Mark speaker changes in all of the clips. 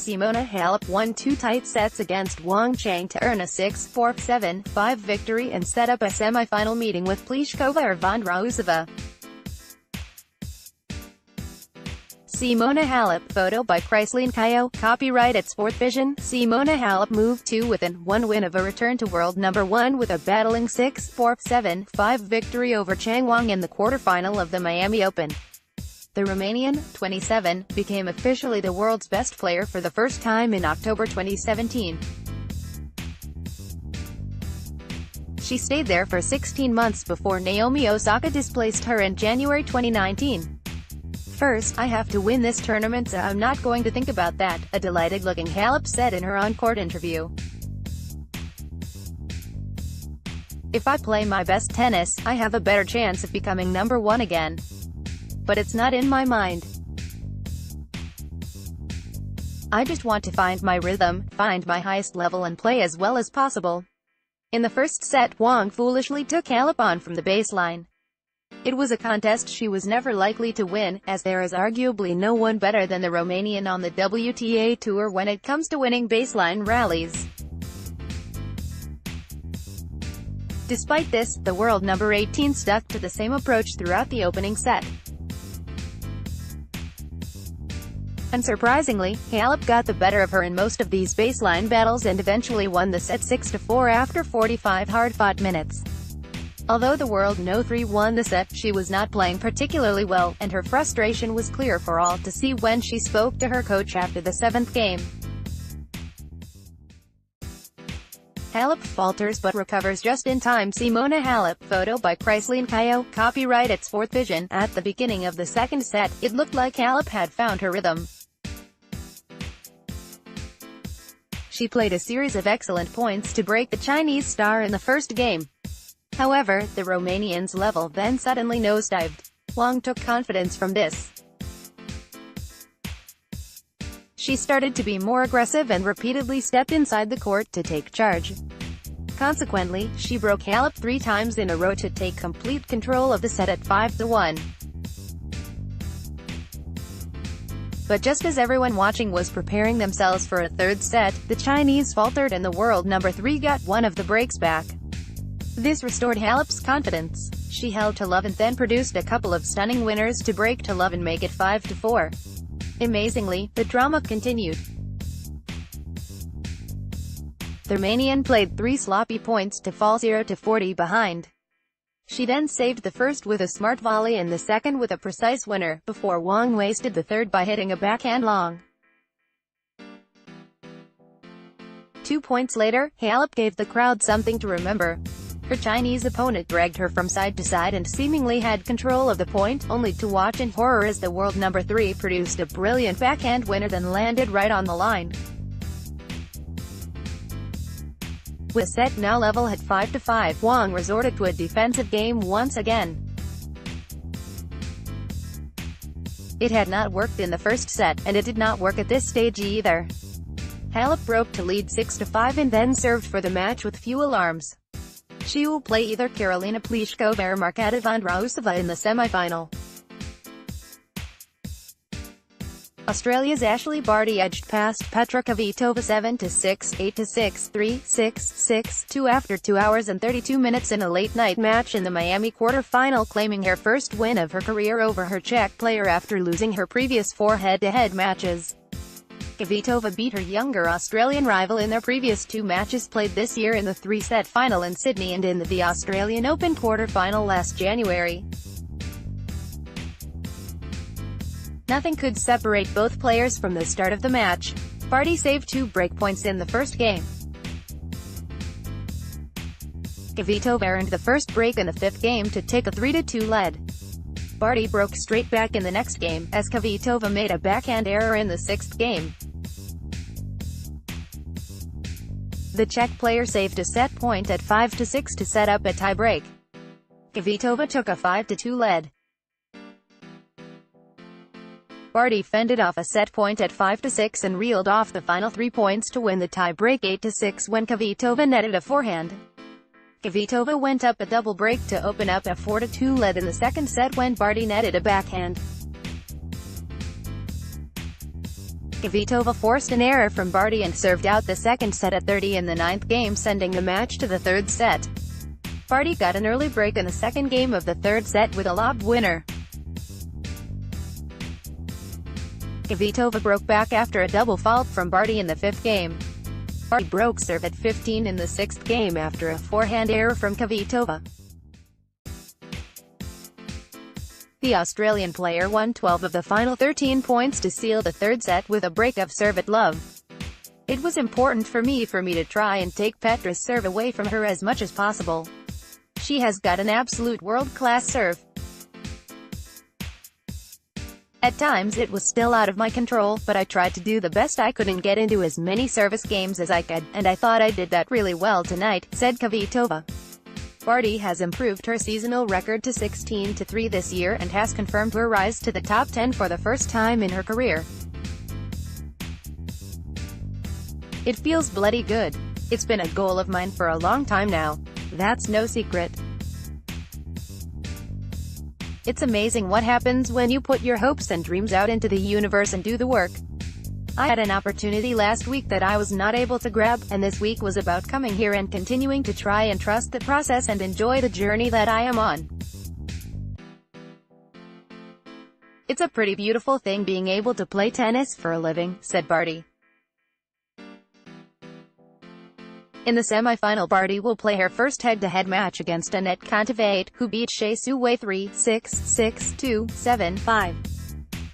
Speaker 1: Simona Halep won 2 tight sets against Wang to earn a 6-4, 7-5 victory and set up a semi-final meeting with Pliskova or Vondrousova. Simona Halep, photo by Chrysaline Kayo, copyright at Sportvision. Simona Halep moved to within 1 win of a return to world number 1 with a battling 6-4, 7-5 victory over Wang in the quarterfinal of the Miami Open. The Romanian, 27, became officially the world's best player for the first time in October 2017. She stayed there for 16 months before Naomi Osaka displaced her in January 2019. "First, I have to win this tournament, so I'm not going to think about that," a delighted-looking Halep said in her on-court interview. "If I play my best tennis, I have a better chance of becoming number 1 again. But it's not in my mind. I just want to find my rhythm, find my highest level and play as well as possible." In the first set, Wang foolishly took Halep on from the baseline. It was a contest she was never likely to win, as there is arguably no one better than the Romanian on the WTA Tour when it comes to winning baseline rallies. Despite this, the world number 18 stuck to the same approach throughout the opening set. Unsurprisingly, Halep got the better of her in most of these baseline battles and eventually won the set 6-4 after 45 hard-fought minutes. Although the world No. 3 won the set, she was not playing particularly well, and her frustration was clear for all to see when she spoke to her coach after the 7th game. Halep falters but recovers just in time. Simona Halep, photo by Chrysaline Kayo, copyright at Sportvision. At the beginning of the second set, it looked like Halep had found her rhythm. She played a series of excellent points to break the Chinese star in the first game. However, the Romanian's level then suddenly nosedived. Wang took confidence from this. She started to be more aggressive and repeatedly stepped inside the court to take charge. Consequently, she broke Halep 3 times in a row to take complete control of the set at 5-1. But just as everyone watching was preparing themselves for a third set, the Chinese faltered and the world number 3 got one of the breaks back. This restored Halep's confidence. She held to love and then produced a couple of stunning winners to break to love and make it 5-4. Amazingly, the drama continued. The Romanian played 3 sloppy points to fall 0-40 behind. She then saved the first with a smart volley and the second with a precise winner, before Wang wasted the third by hitting a backhand long. 2 points later, Halep gave the crowd something to remember. Her Chinese opponent dragged her from side to side and seemingly had control of the point, only to watch in horror as the world number 3 produced a brilliant backhand winner then landed right on the line. With the set now level at 5-5, Wang resorted to a defensive game once again. It had not worked in the first set, and it did not work at this stage either. Halep broke to lead 6-5 and then served for the match with few alarms. She will play either Karolina Pliskova or Marketa Vondrousova in the semi-final. Australia's Ashley Barty edged past Petra Kvitova 7-6, 8-6, 3, 6, 6, 2 after 2 hours and 32 minutes in a late-night match in the Miami quarter-final, claiming her first win of her career over her Czech player after losing her previous 4 head-to-head matches. Kvitova beat her younger Australian rival in their previous 2 matches played this year in the 3-set final in Sydney and in the Australian Open quarter-final last January. Nothing could separate both players from the start of the match. Barty saved 2 breakpoints in the first game. Kvitova earned the first break in the 5th game to take a 3-2 lead. Barty broke straight back in the next game, as Kvitova made a backhand error in the 6th game. The Czech player saved a set point at 5-6 to set up a tiebreak. Kvitova took a 5-2 lead. Barty fended off a set point at 5-6 and reeled off the final 3 points to win the tiebreak 8-6 when Kvitova netted a forehand. Kvitova went up a double break to open up a 4-2 lead in the second set when Barty netted a backhand. Kvitova forced an error from Barty and served out the second set at 30 in the ninth game, sending the match to the third set. Barty got an early break in the second game of the third set with a lob winner. Kvitova broke back after a double fault from Barty in the fifth game. Barty broke serve at 15 in the sixth game after a forehand error from Kvitova. The Australian player won 12 of the final 13 points to seal the third set with a break of serve at love. It was important for me to try and take Petra's serve away from her as much as possible. She has got an absolute world-class serve. At times it was still out of my control, but I tried to do the best I could and get into as many service games as I could, and I thought I did that really well tonight, said Kvitova. Barty has improved her seasonal record to 16-3 this year and has confirmed her rise to the top 10 for the first time in her career. It feels bloody good. It's been a goal of mine for a long time now. That's no secret. It's amazing what happens when you put your hopes and dreams out into the universe and do the work. I had an opportunity last week that I was not able to grab, and this week was about coming here and continuing to try and trust the process and enjoy the journey that I am on. It's a pretty beautiful thing being able to play tennis for a living, said Barty. In the semi-final, Barty will play her first head-to-head match against Anett Kontaveit, who beat Shea Suwei 3-6, 6-2, 7-5.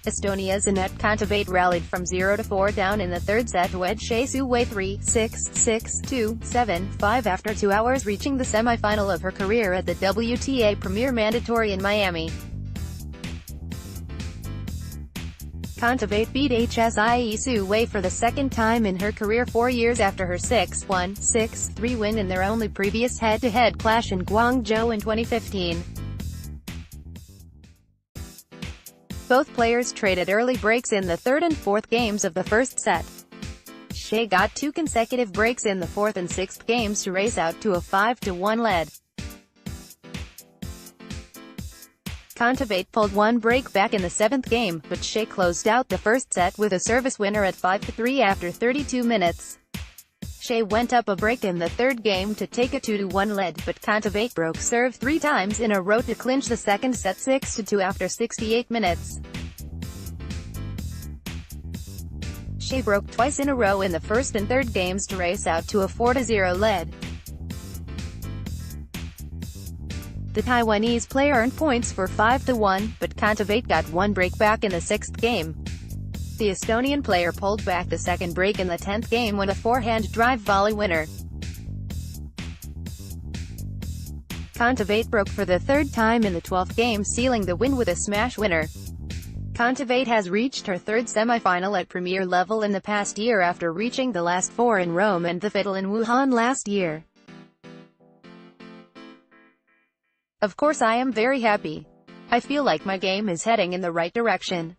Speaker 1: Estonia's Anett Kontaveit rallied from 0-4 down in the third set to edge Shea Suwei 3-6, 6-2, 7-5 after 2 hours, reaching the semi-final of her career at the WTA Premier Mandatory in Miami. Kontaveit beat HSIE Suwei for the second time in her career 4 years after her 6-1, 6-3 win in their only previous head-to-head clash in Guangzhou in 2015. Both players traded early breaks in the third and fourth games of the first set. Shea got 2 consecutive breaks in the fourth and sixth games to race out to a 5-1 lead. Kontaveit pulled 1 break back in the seventh game, but Shea closed out the first set with a service winner at 5-3 after 32 minutes. Shea went up a break in the third game to take a 2-1 lead, but Kontaveit broke serve 3 times in a row to clinch the second set 6-2 after 68 minutes. Shea broke twice in a row in the first and third games to race out to a 4-0 lead. The Taiwanese player earned points for 5-1, but Kontaveit got 1 break back in the sixth game. The Estonian player pulled back the second break in the 10th game when a forehand drive volley winner. Kontaveit broke for the third time in the 12th game, sealing the win with a smash winner. Kontaveit has reached her third semi-final at premier level in the past year after reaching the last 4 in Rome and the final in Wuhan last year. Of course I am very happy. I feel like my game is heading in the right direction.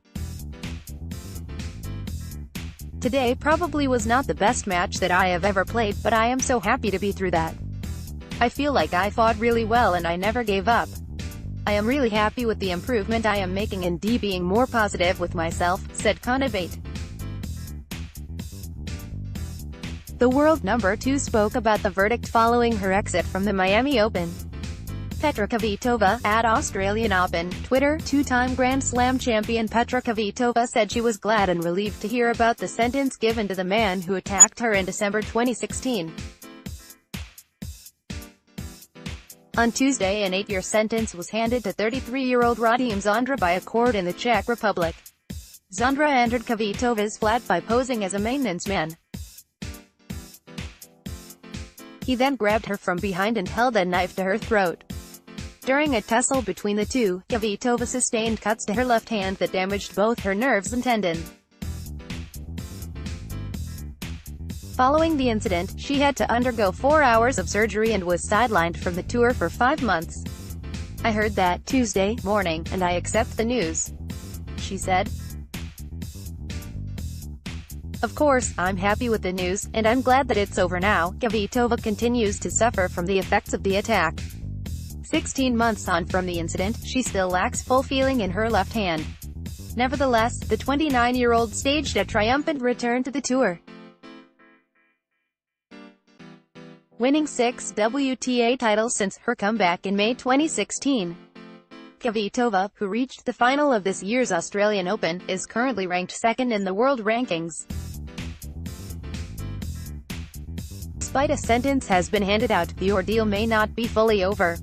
Speaker 1: Today probably was not the best match that I have ever played, but I am so happy to be through that. I feel like I fought really well and I never gave up. I am really happy with the improvement I am making and being more positive with myself, said Kontaveit. The world number 2 spoke about the verdict following her exit from the Miami Open. Petra Kvitova, at Australian Open, Twitter, 2-time Grand Slam champion Petra Kvitova said she was glad and relieved to hear about the sentence given to the man who attacked her in December 2016. On Tuesday, an 8-year sentence was handed to 33-year-old Radim Zondra by a court in the Czech Republic. Zondra entered Kvitova's flat by posing as a maintenance man. He then grabbed her from behind and held a knife to her throat. During a tussle between the two, Kvitova sustained cuts to her left hand that damaged both her nerves and tendon. Following the incident, she had to undergo 4 hours of surgery and was sidelined from the tour for 5 months. I heard that Tuesday morning, and I accept the news, she said. Of course, I'm happy with the news, and I'm glad that it's over now. Kvitova continues to suffer from the effects of the attack. 16 months on from the incident, she still lacks full feeling in her left hand. Nevertheless, the 29-year-old staged a triumphant return to the tour, winning 6 WTA titles since her comeback in May 2016. Kvitova, who reached the final of this year's Australian Open, is currently ranked second in the world rankings. Despite a sentence has been handed out, the ordeal may not be fully over.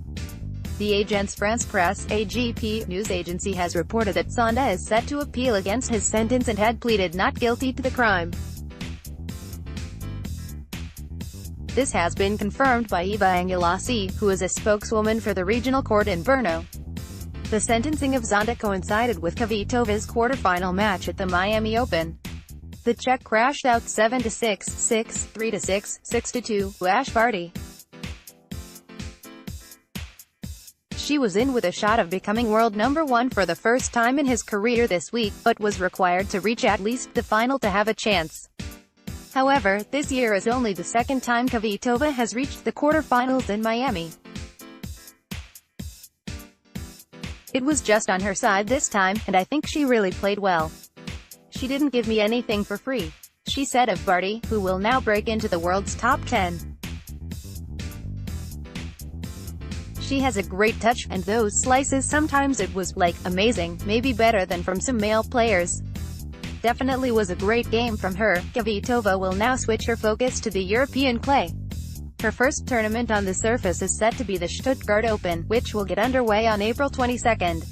Speaker 1: The Agence France Presse (AGP) news agency has reported that Sonda is set to appeal against his sentence and had pleaded not guilty to the crime. This has been confirmed by Eva Angelassi, who is a spokeswoman for the regional court in Brno. The sentencing of Zonda coincided with Kvitova's quarterfinal match at the Miami Open. The Czech crashed out 7-6, 6, 3-6, 6-2, Ash Barty. She was in with a shot of becoming world #1 for the first time in his career this week, but was required to reach at least the final to have a chance. However, this year is only the second time Kvitova has reached the quarterfinals in Miami. It was just on her side this time, and I think she really played well. She didn't give me anything for free, she said of Barty, who will now break into the world's top 10. She has a great touch, and those slices sometimes it was, like, amazing, maybe better than from some male players. Definitely was a great game from her. Kvitova will now switch her focus to the European clay. Her first tournament on the surface is set to be the Stuttgart Open, which will get underway on April 22.